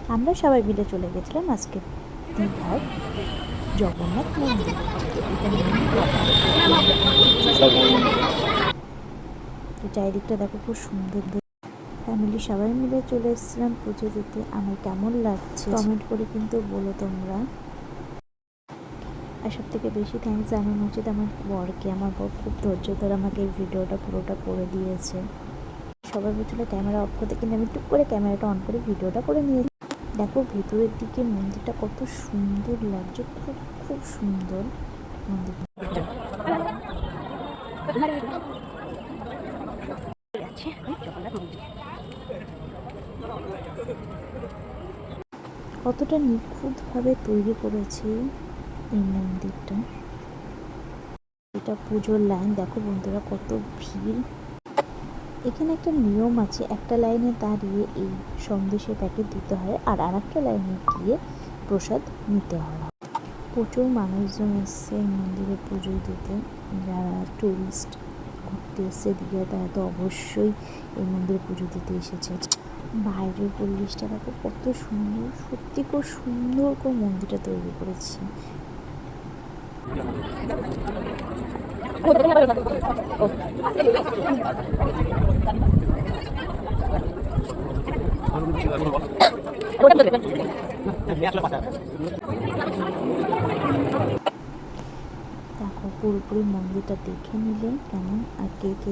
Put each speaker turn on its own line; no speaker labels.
আমরা সবাই মিলে চলে গেছিলাম আজকে দীঘার জগন্নাথ মন্দির। তো চারিদিকটা দেখো খুব সুন্দর। ফ্যামিলি সবাই মিলে চলে এসেছিলাম পুজো দিতে। আমার কেমন লাগছে কমেন্ট করে কিন্তু বলো তোমরা। আর সব থেকে বেশি থ্যাঙ্কস জানানো উচিত আমার বরকে। আমার বর খুব ধৈর্য ধরে আমাকে এই ভিডিওটা পুরোটা করে দিয়েছে। সবাই বলছিল ক্যামেরা অফ করতে, কিন্তু আমি টুক করে ক্যামেরাটা অন করে ভিডিওটা করে নিয়ে। দেখো ভেতরের দিকে মন্দিরটা কত সুন্দর লাগছে, খুব খুব সুন্দর মন্দির। কতটা নিখুঁতভাবে তৈরি করেছে এই মন্দিরটা। এটা পুজোর লাইন, দেখো বন্ধুরা কত ভিড়। এখানে একটা নিয়ম আছে, একটা লাইনে দাঁড়িয়ে এই সন্দেশের প্যাকেট দিতে হয়, আর আরেকটা লাইনে গিয়ে প্রসাদ নিতে হয়। প্রচুর মানুষজন এসছে এই মন্দিরে পুজো দিতে। যারা টুরিস্ট ঘুরতে এসছে দীঘায় তারা তো অবশ্যই এই মন্দিরে পুজো দিতে এসেছে। বাইরের পরিবেশটা দেখো কত সুন্দর, সত্যি খুব সুন্দর করে মন্দিরটা তৈরি করেছে। দেখো পুরোপুরি মন্দিরটা দেখে নিলে কেমন, আর কে কে